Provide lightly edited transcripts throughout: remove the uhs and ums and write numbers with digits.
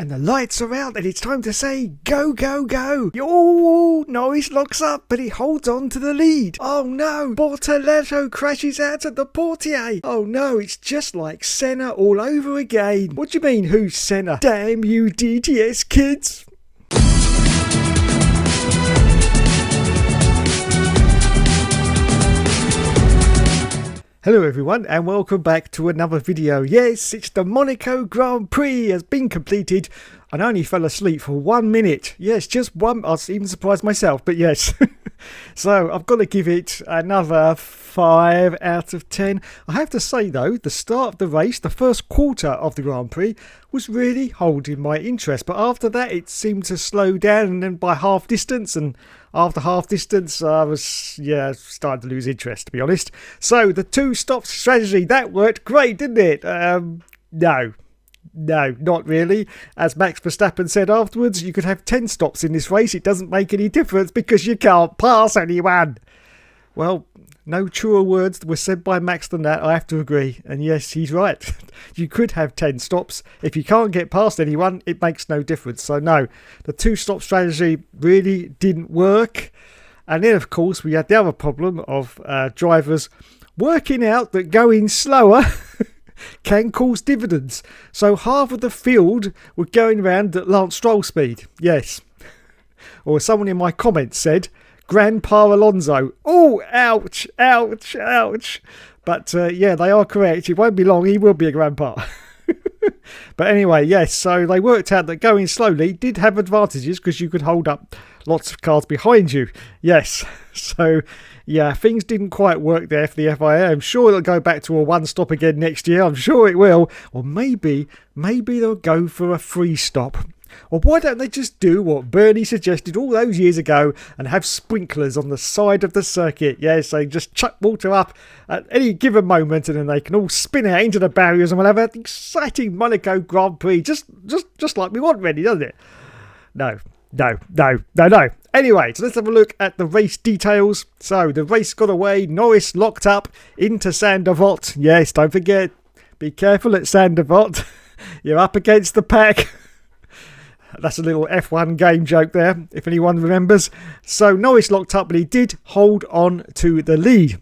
And the lights are out and it's time to say go, go, go. Oh, Norris locks up but he holds on to the lead. Oh no, Bortoletto crashes out at the Portier. Oh no, it's just like Senna all over again. What do you mean, who's Senna? Damn you DTS kids. Hello everyone and welcome back to another video. Yes, it's the Monaco Grand Prix has been completed and I only fell asleep for 1 minute. Yes, just one. I was even surprised myself, but yes. So I've got to give it another 5 out of 10. I have to say though, the start of the race, the first quarter of the Grand Prix was really holding my interest. But after that it seemed to slow down, and then by half distance, and after half distance I was starting to lose interest, to be honest. So the two-stop strategy, that worked great, didn't it? No, not really. As Max Verstappen said afterwards, you could have 10 stops in this race. It doesn't make any difference because you can't pass anyone. Well, no truer words were said by Max than that, I have to agree. And yes, he's right. You could have 10 stops. If you can't get past anyone, it makes no difference. So no, the two-stop strategy really didn't work. And then, of course, we had the other problem of drivers working out that going slower can cause dividends. So half of the field were going around at Lance Stroll speed. Yes. Or someone in my comments said, Grandpa Alonso. Oh, ouch, ouch, ouch. But yeah, they are correct. It won't be long. He will be a grandpa. But anyway, yes. So they worked out that going slowly did have advantages because you could hold up lots of cars behind you. Yes. So yeah, things didn't quite work there for the FIA. I'm sure it'll go back to a one stop again next year. I'm sure it will. Or maybe they'll go for a free stop. Or why don't they just do what Bernie suggested all those years ago and have sprinklers on the side of the circuit? Yes, they just chuck water up at any given moment and then they can all spin out into the barriers and we'll have an exciting Monaco Grand Prix. Just like we want, really, doesn't it? No. Anyway, so let's have a look at the race details. So the race got away. Norris locked up into Saint-Devote. Yes, don't forget, be careful at Saint-Devote. You're up against the pack. That's a little F1 game joke there, if anyone remembers. So Norris locked up, but he did hold on to the lead.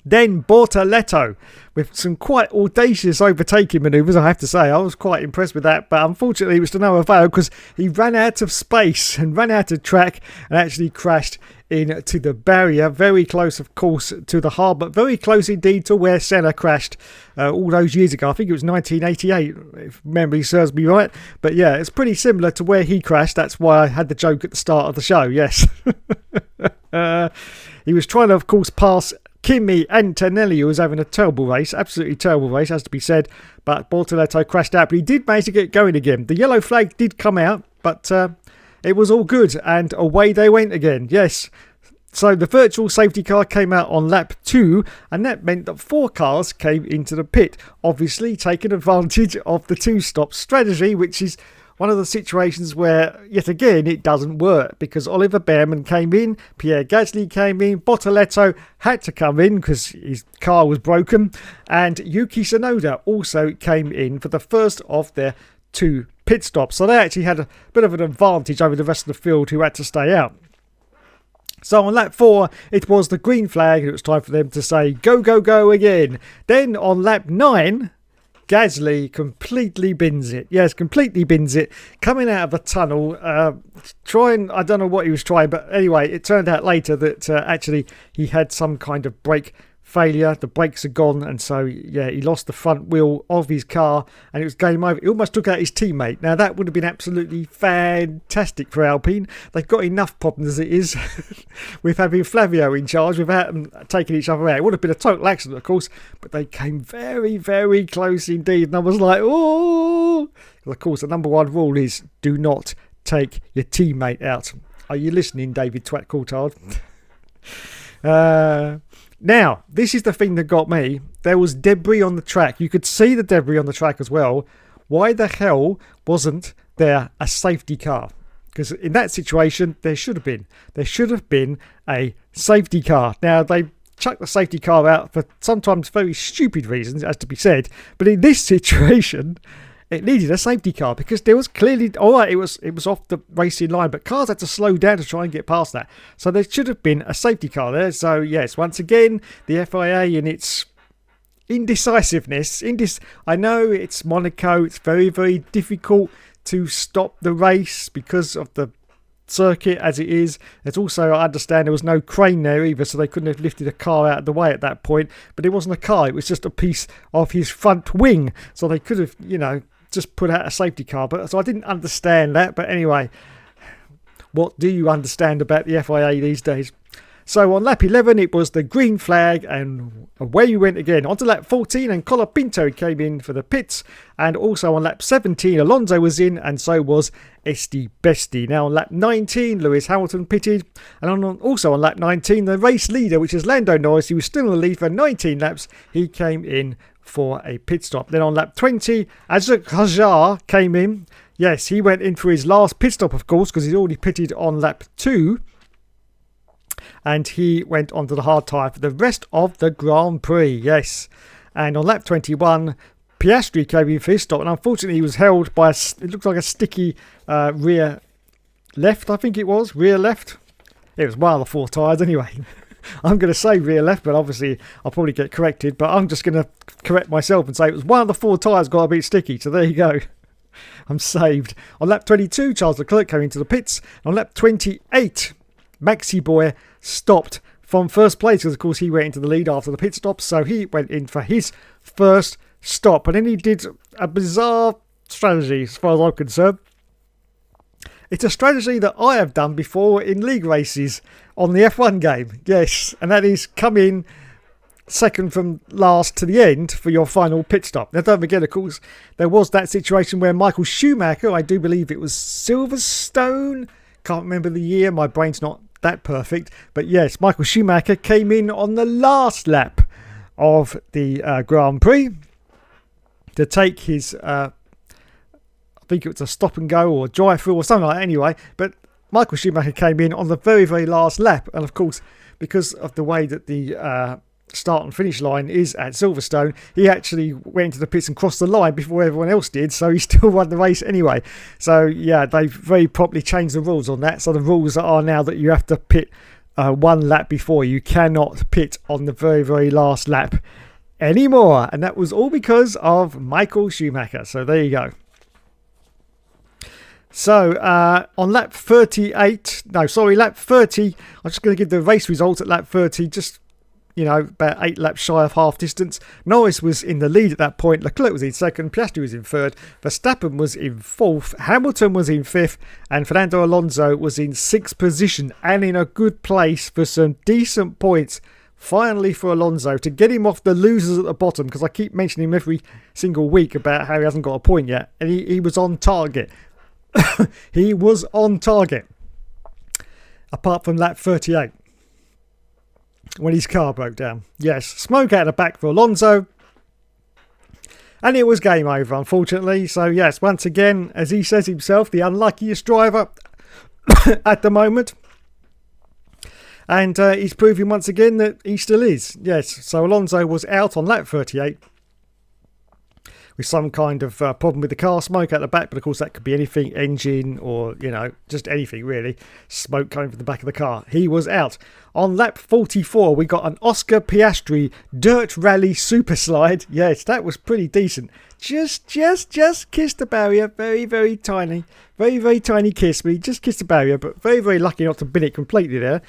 Then Bortoletto with some quite audacious overtaking manoeuvres, I have to say. I was quite impressed with that, but unfortunately it was to no avail because he ran out of space and ran out of track and actually crashed into the barrier. Very close, of course, to the hard, but very close indeed to where Senna crashed all those years ago. I think it was 1988, if memory serves me right. But yeah, it's pretty similar to where he crashed. That's why I had the joke at the start of the show, yes. He was trying to, of course, pass Kimi Antonelli, who was having a terrible race, absolutely terrible race, has to be said, but Bortoletto crashed out, but he did manage to get going again. The yellow flag did come out, but it was all good, and away they went again, yes. So the virtual safety car came out on lap 2, and that meant that 4 cars came into the pit, obviously taking advantage of the two-stop strategy, which is one of the situations where, yet again, it doesn't work because Oliver Bearman came in, Pierre Gasly came in, Bortoletto had to come in because his car was broken, and Yuki Tsunoda also came in for the first of their 2 pit stops. So they actually had a bit of an advantage over the rest of the field who had to stay out. So on lap 4, it was the green flag, and it was time for them to say, go, go, go again. Then on lap 9... Gasly completely bins it. Yes, completely bins it. Coming out of the tunnel, trying, I don't know what he was trying, but anyway, it turned out later that actually he had some kind of brake failure. The brakes are gone, and so yeah, he lost the front wheel of his car and it was game over. He almost took out his teammate. Now that would have been absolutely fantastic for Alpine. They've got enough problems as it is with having Flavio in charge without them taking each other out. It would have been a total accident, of course, but they came very, very close indeed, and I was like, oh. Of course, the number 1 rule is do not take your teammate out. Are you listening, David Twat Coulthard? Now, this is the thing that got me. There was debris on the track. You could see the debris on the track as well. Why the hell wasn't there a safety car? Because in that situation, there should have been. There should have been a safety car. Now, they chucked the safety car out for sometimes very stupid reasons, as to be said. But in this situation, it needed a safety car because there was clearly, all right, it was off the racing line, but cars had to slow down to try and get past that. So there should have been a safety car there. So yes, once again, the FIA in its indecisiveness. I know it's Monaco. It's very, very difficult to stop the race because of the circuit as it is. There's also, I understand, there was no crane there either, so they couldn't have lifted a car out of the way at that point. But it wasn't a car, it was just a piece of his front wing, so they could have, just put out a safety car. But so I didn't understand that. But anyway, what do you understand about the FIA these days? So on lap 11, it was the green flag, and away you went again. Onto lap 14, and Colapinto came in for the pits. And also on lap 17, Alonso was in, and so was Esti Besti. Now on lap 19, Lewis Hamilton pitted. And also on lap 19, the race leader, which is Lando Norris, he was still in the lead for 19 laps. He came in for a pit stop. Then on lap 20, Azek Hajar came in. Yes, he went in for his last pit stop, of course, because he'd already pitted on lap 2. And he went onto the hard tyre for the rest of the Grand Prix, yes. And on lap 21, Piastri came in for his stop, and unfortunately he was held by, it looks like a sticky rear left, I think it was, rear left. It was one of the 4 tyres anyway. I'm going to say rear left, but obviously I'll probably get corrected, but I'm just going to correct myself and say it was one of the 4 tyres got a bit sticky, so there you go. I'm saved. On lap 22, Charles Leclerc came into the pits. On lap 28, Maxi Boy stopped from first place because, of course, he went into the lead after the pit stop. So he went in for his first stop. And then he did a bizarre strategy as far as I'm concerned. It's a strategy that I have done before in league races on the F1 game. Yes, and that is come in second from last to the end for your final pit stop. Now, don't forget, of course, there was that situation where Michael Schumacher, I do believe it was Silverstone, can't remember the year, my brain's not that perfect, but yes, Michael Schumacher came in on the last lap of the Grand Prix to take his I think it was a stop and go or drive through or something like that anyway, but Michael Schumacher came in on the very, very last lap, and of course, because of the way that the start and finish line is at Silverstone, he actually went to the pits and crossed the line before everyone else did, so he still won the race anyway. So yeah, they've very properly changed the rules on that. So the rules are now that you have to pit 1 lap before. You cannot pit on the very, very last lap anymore, and that was all because of Michael Schumacher. So there you go. So on lap 30, I'm just going to give the race results at lap 30, just about 8 laps shy of half distance. Norris was in the lead at that point. Leclerc was in second. Piastri was in third. Verstappen was in fourth. Hamilton was in fifth. And Fernando Alonso was in sixth position and in a good place for some decent points. Finally for Alonso to get him off the losers at the bottom, because I keep mentioning him every single week about how he hasn't got a point yet. And he was on target. He was on target. Apart from lap 38. When his car broke down. Yes, smoke out the back for Alonso. And it was game over, unfortunately. So, yes, once again, as he says himself, the unluckiest driver at the moment. And he's proving once again that he still is. Yes, so Alonso was out on lap 38 with some kind of problem with the car, smoke out the back, but of course that could be anything, engine or, just anything really, smoke coming from the back of the car. He was out. On lap 44, we got an Oscar Piastri Dirt Rally Super Slide. Yes, that was pretty decent. Just kissed the barrier, very, very tiny kiss, but he just kissed the barrier, but very, very lucky not to bin it completely there.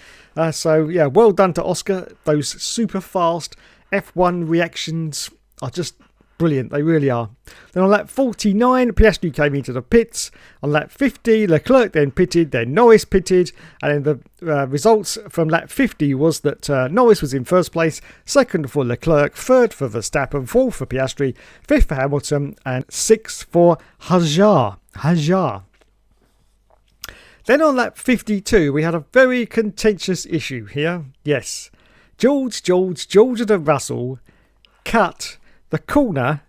So, yeah, well done to Oscar. Those super fast F1 reactions are just brilliant, they really are. Then on lap 49, Piastri came into the pits. On lap 50, Leclerc then pitted, then Norris pitted, and then the results from lap 50 was that Norris was in first place, second for Leclerc, third for Verstappen, fourth for Piastri, fifth for Hamilton, and sixth for Hajar. Then on lap 52, we had a very contentious issue here. Yes, George of Russell cut the corner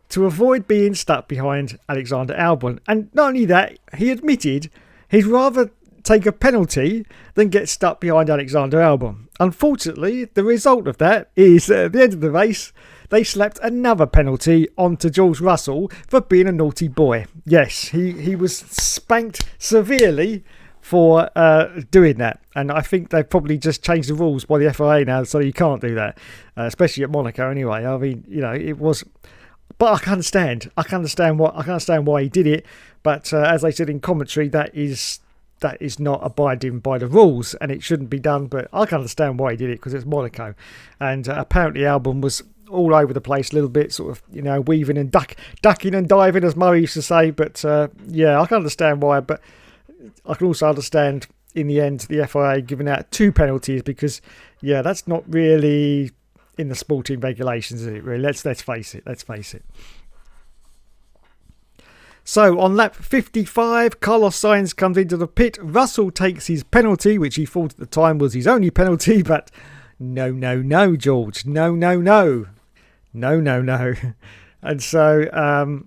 to avoid being stuck behind Alexander Albon. And not only that, he admitted he'd rather take a penalty than get stuck behind Alexander Albon. Unfortunately, the result of that is at the end of the race, they slapped another penalty onto George Russell for being a naughty boy. Yes, he was spanked severely for doing that, and I think they've probably just changed the rules by the FIA now, so you can't do that, especially at Monaco anyway. I mean, it was, but I can understand why he did it, but as they said in commentary, that is not abiding by the rules, and it shouldn't be done. But I can understand why he did it, because it's Monaco, and apparently Albon was all over the place a little bit, sort of weaving and ducking and diving, as Murray used to say. But yeah, I can understand why, but I can also understand in the end the FIA giving out 2 penalties, because yeah, that's not really in the sporting regulations, is it really? Let's face it. So on lap 55, Carlos Sainz comes into the pit. Russell takes his penalty, which he thought at the time was his only penalty, but no, George. No. And so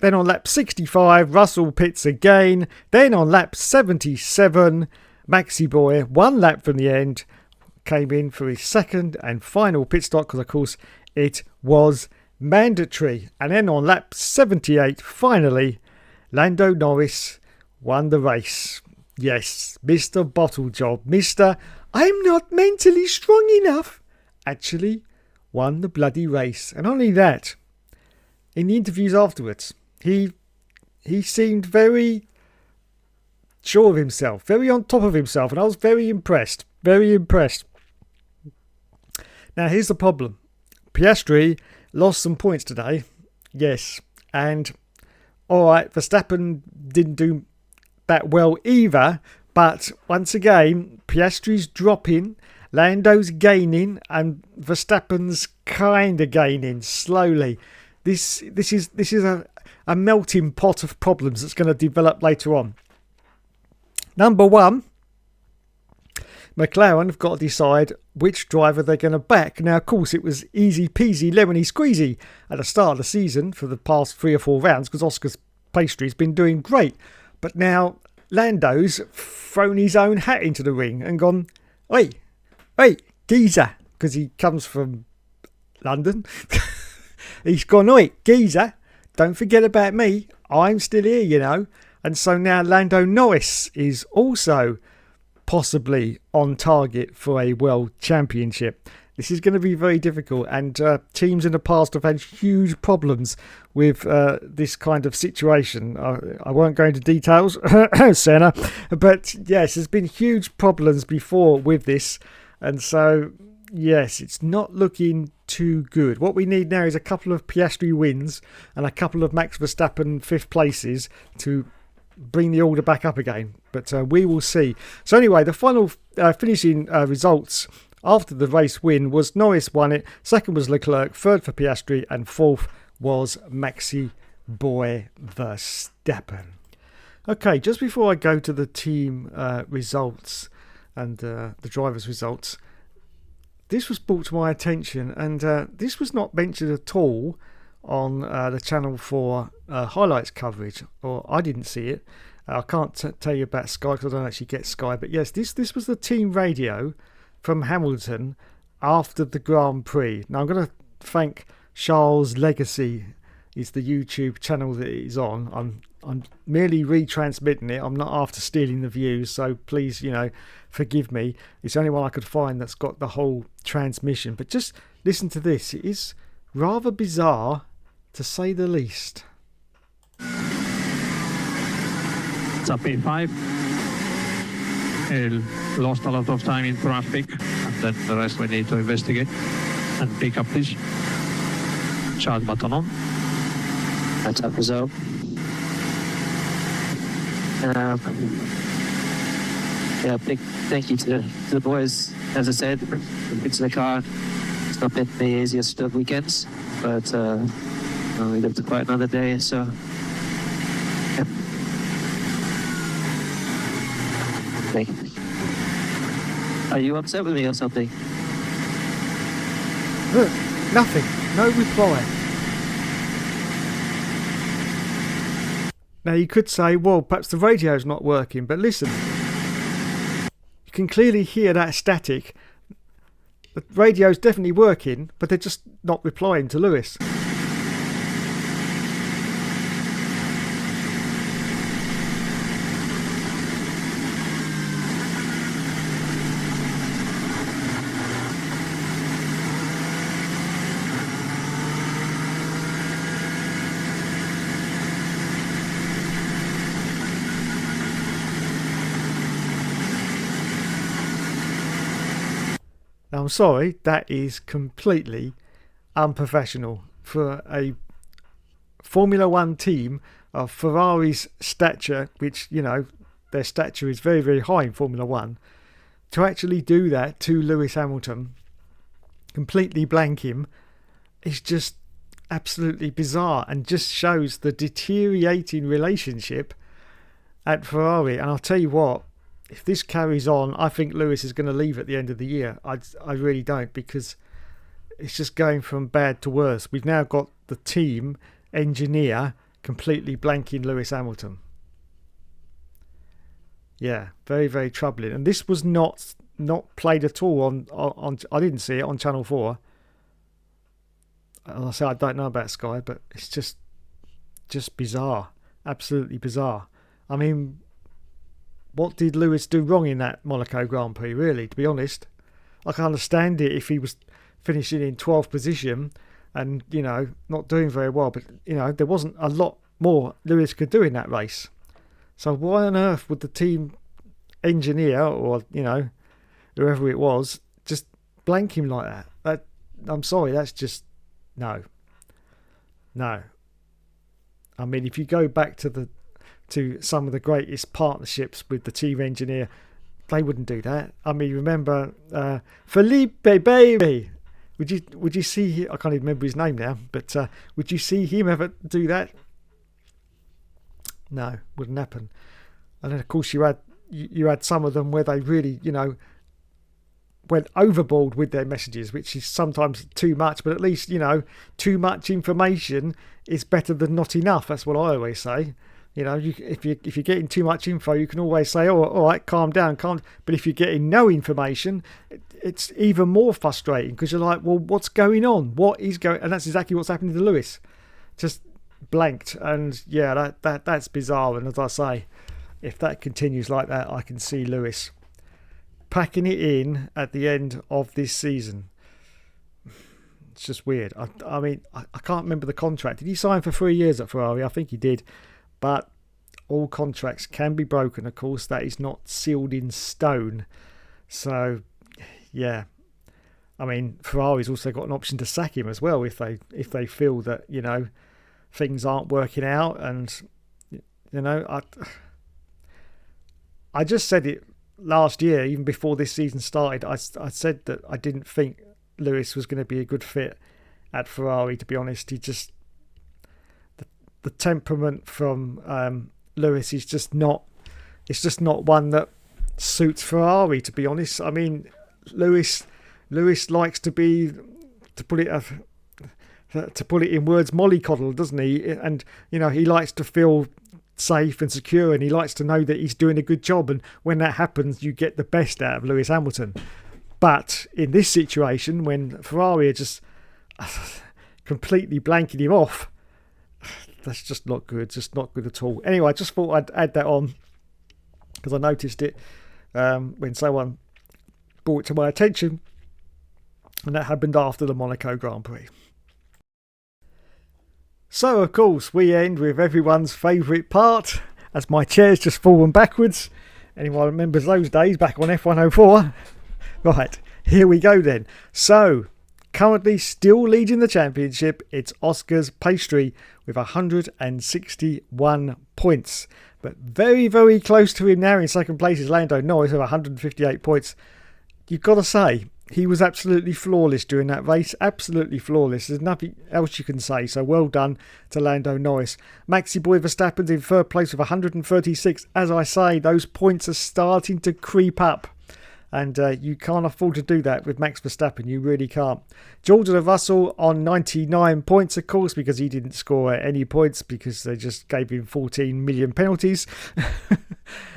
then on lap 65, Russell pits again. Then on lap 77, Maxi Boy, 1 lap from the end, came in for his second and final pit stop, because of course it was mandatory. And then on lap 78, finally, Lando Norris won the race. Yes, Mr. Bottle Job, Mr. I'm not mentally strong enough, actually won the bloody race. And not only that, in the interviews afterwards, he seemed very sure of himself, very on top of himself, and I was very impressed. Now here's the problem. Piastri lost some points today, yes, and alright, Verstappen didn't do that well either, but once again, Piastri's dropping, Lando's gaining, and Verstappen's kind of gaining slowly. This is a melting pot of problems that's going to develop later on. Number 1, McLaren have got to decide which driver they're going to back. Now, of course, it was easy peasy, lemony squeezy at the start of the season for the past 3 or 4 rounds, because Oscar's pastry's been doing great. But now Lando's thrown his own hat into the ring and gone, Oi, geezer, because he comes from London. He's gone, Oi, geezer, don't forget about me. I'm still here, And so now Lando Norris is also possibly on target for a world championship. This is going to be very difficult, and teams in the past have had huge problems with this kind of situation. I won't go into details, Senna, but yes, there's been huge problems before with this, and so yes, it's not looking too good. What we need now is a couple of Piastri wins and a couple of Max Verstappen 5th places to bring the order back up again, but we will see. So anyway, the final finishing results after the race win was Norris won it, second was Leclerc, third for Piastri, and 4th was Maxi Boy Verstappen. Okay, just before I go to the team results and the drivers' results, this was brought to my attention, and this was not mentioned at all on the Channel 4 highlights coverage, or I didn't see it. I can't tell you about Sky because I don't actually get Sky, but yes, this was the team radio from Hamilton after the Grand Prix. Now I'm going to thank Charles Legacy, is the YouTube channel that it is on. I'm merely retransmitting it. I'm not after stealing the views, so please, forgive me. It's the only one I could find that's got the whole transmission. But just listen to this. It is rather bizarre, to say the least. It's a P5. He lost a lot of time in traffic, and then the rest we need to investigate and pick up this. Charge button on. That's up result. Big thank you to the boys. As I said, it's the car. It's not been the easiest of weekends, but we live to fight another day, so yeah. Thank you. Are you upset with me or something? Nothing. No reply. Now you could say, well, perhaps the radio's not working, but listen. You can clearly hear that static. The radio's definitely working, but they're just not replying to Lewis. Now, I'm sorry, that is completely unprofessional for a Formula One team of Ferrari's stature, which, you know, their stature is very, very high in Formula One, to actually do that to Lewis Hamilton, completely blank him, is just absolutely bizarre and just shows the deteriorating relationship at Ferrari. And I'll tell you what, if this carries on, I think Lewis is going to leave at the end of the year. I really don't, because it's just going from bad to worse. We've now got the team engineer completely blanking Lewis Hamilton. Yeah, very, very troubling. And this was not played at all on I didn't see it on Channel 4. And I say I don't know about Sky, but it's just bizarre. Absolutely bizarre. I mean, what did Lewis do wrong in that Monaco Grand Prix, really, to be honest? I can understand it if he was finishing in 12th position and, you know, not doing very well. But, you know, there wasn't a lot more Lewis could do in that race. So why on earth would the team engineer or, you know, whoever it was, just blank him like that? I'm sorry, that's just... No. I mean, if you go back to some of the greatest partnerships with the team engineer, they wouldn't do that. I mean, remember Felipe Baby? Would you see? I can't even remember his name now, but would you see him ever do that? No, wouldn't happen. And then of course you had some of them where they really, you know, went overboard with their messages, which is sometimes too much. But at least, you know, too much information is better than not enough. That's what I always say. You know, if you're getting too much info, you can always say, "Oh, all right, calm down, calm." But if you're getting no information, it's even more frustrating because you're like, "Well, what's going on? What is going?" And that's exactly what's happening to Lewis. Just blanked, and yeah, that's bizarre. And as I say, if that continues like that, I can see Lewis packing it in at the end of this season. It's just weird. I mean, I can't remember the contract. Did he sign for 3 years at Ferrari? I think he did. But all contracts can be broken. Of course, that is not sealed in stone. So, yeah. I mean, Ferrari's also got an option to sack him as well if they feel that, you know, things aren't working out. And, you know, I just said it last year, even before this season started. I said that I didn't think Lewis was going to be a good fit at Ferrari, to be honest. He just... The temperament from Lewis is just not. It's just not one that suits Ferrari, to be honest. I mean, Lewis likes to be, to put it in words, mollycoddle, doesn't he? And you know, he likes to feel safe and secure, and he likes to know that he's doing a good job. And when that happens, you get the best out of Lewis Hamilton. But in this situation, when Ferrari are just completely blanking him off, that's just not good. Just not good at all. Anyway, I just thought I'd add that on because I noticed it when someone brought it to my attention, and that happened after the Monaco Grand Prix. So, of course, we end with everyone's favourite part, as my chair's just fallen backwards. Anyone remembers those days back on F104? Right, here we go then. So, currently still leading the championship, it's Oscar's Pastry with 161 points. But very, very close to him now in second place is Lando Norris with 158 points. You've got to say, he was absolutely flawless during that race. Absolutely flawless. There's nothing else you can say. So well done to Lando Norris. Maxi Boy Verstappen's in third place with 136. As I say, those points are starting to creep up. And you can't afford to do that with Max Verstappen. You really can't. Jordan Russell on 99 points, of course, because he didn't score any points because they just gave him 14 million penalties.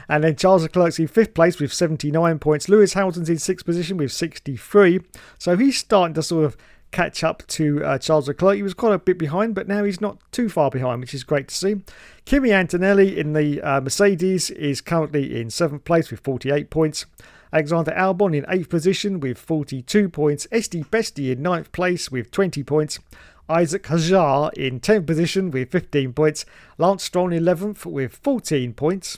And then Charles Leclerc's in 5th place with 79 points. Lewis Hamilton's in 6th position with 63. So he's starting to sort of catch up to Charles Leclerc. He was quite a bit behind, but now he's not too far behind, which is great to see. Kimi Antonelli in the Mercedes is currently in 7th place with 48 points. Alexander Albon in 8th position with 42 points. Esti Besti in 9th place with 20 points. Isaac Hajar in 10th position with 15 points. Lance Stroll in 11th with 14 points.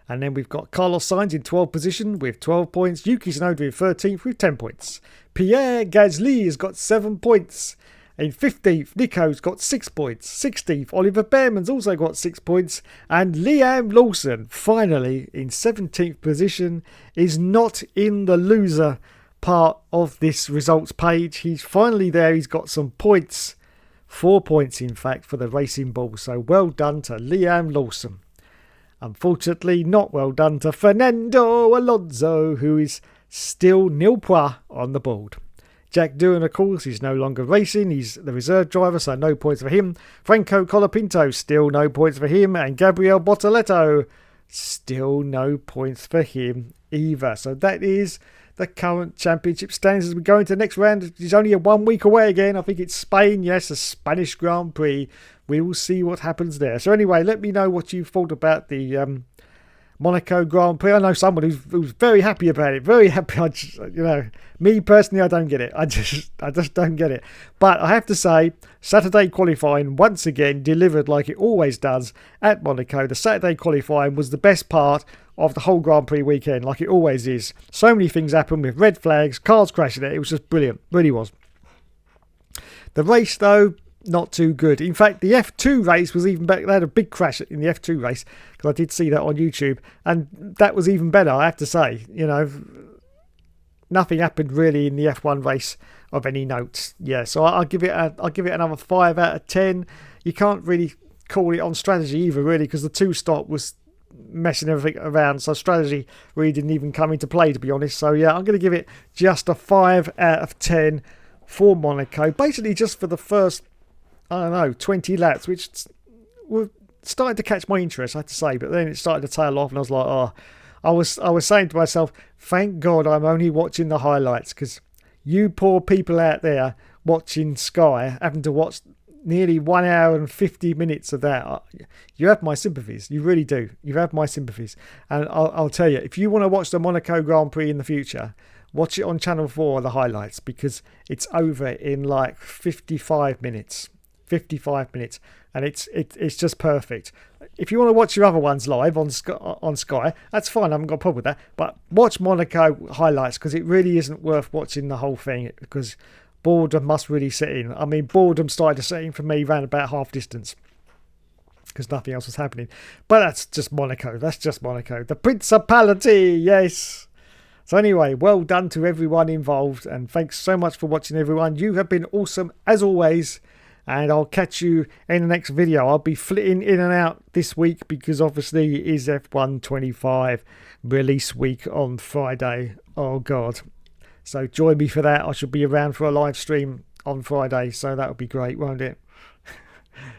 And then we've got Carlos Sainz in 12th position with 12 points. Yuki Tsunoda in 13th with 10 points. Pierre Gasly has got 7 points. In 15th, Nico's got 6 points. 16th, Oliver Behrman's also got 6 points. And Liam Lawson, finally, in 17th position, is not in the loser part of this results page. He's finally there. He's got some points. 4 points, in fact, for the Racing Bull. So well done to Liam Lawson. Unfortunately, not well done to Fernando Alonso, who is still nil point on the board. Jack Doohan, of course, is no longer racing. He's the reserve driver, so no points for him. Franco Colapinto, still no points for him. And Gabriel Bortoleto, still no points for him either. So that is the current championship standings as we go into the next round. It's only a 1 week away again. I think it's Spain, yes, a Spanish Grand Prix. We will see what happens there. So anyway, let me know what you thought about the Monaco Grand Prix. I know someone who's very happy about it. Very happy. Me personally, I don't get it. I just don't get it. But I have to say, Saturday qualifying once again delivered like it always does at Monaco. The Saturday qualifying was the best part of the whole Grand Prix weekend, like it always is. So many things happened with red flags, cars crashing it. It was just brilliant. Really was. The race, though, not too good. In fact, the F2 race was even better. They had a big crash in the F2 race, because I did see that on YouTube, and that was even better, I have to say. Nothing happened really in the F1 race of any note. Yeah, so I'll give it another 5 out of 10. You can't really call it on strategy either, really, because the 2-stop was messing everything around, so strategy really didn't even come into play, to be honest. So yeah, I'm going to give it just a 5 out of 10 for Monaco, basically just for the first 20 laps, which were starting to catch my interest, I have to say, but then it started to tail off, and I was like, I was saying to myself, thank God I'm only watching the highlights, because you poor people out there watching Sky, having to watch nearly 1 hour and 50 minutes of that, you have my sympathies. You really do. You have my sympathies. And I'll tell you, if you want to watch the Monaco Grand Prix in the future, watch it on Channel 4, the highlights, because it's over in like 55 minutes. 55 minutes, and it's just perfect. If you want to watch your other ones live on Sky, that's fine. I haven't got a problem with that. But watch Monaco highlights, because it really isn't worth watching the whole thing, because boredom must really set in. I mean, boredom started to set in for me around about half distance, because nothing else was happening. But that's just Monaco. That's just Monaco. The Principality, yes. So anyway, well done to everyone involved, and thanks so much for watching, everyone. You have been awesome as always. And I'll catch you in the next video. I'll be flitting in and out this week, because obviously it is F1 25 release week on Friday. Oh God. So join me for that. I should be around for a live stream on Friday. So that'll be great, won't it?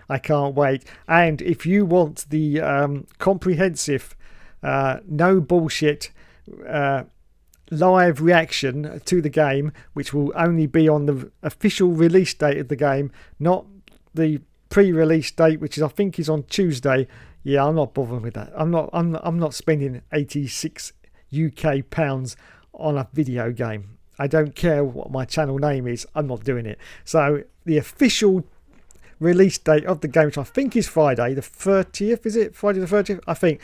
I can't wait. And if you want the comprehensive, no bullshit, live reaction to the game, which will only be on the official release date of the game, not the pre-release date, which I think is on Tuesday. Yeah, I'm not bothering with that. I'm not spending 86 UK pounds on a video game. I don't care what my channel name is. I'm not doing it. So the official release date of the game, which I think is Friday the 30th, is it? Friday the 30th? I think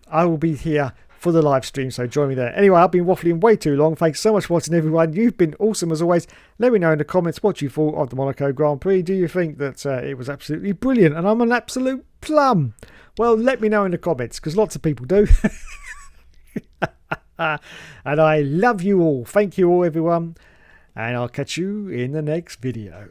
I will be here for the live stream, so join me there. Anyway, I've been waffling way too long. Thanks so much for watching, everyone. You've been awesome as always. Let me know in the comments what you thought of the Monaco Grand Prix. Do you think that it was absolutely brilliant and I'm an absolute plum? Well, let me know in the comments, because lots of people do. And I love you all. Thank you all, everyone, and I'll catch you in the next video.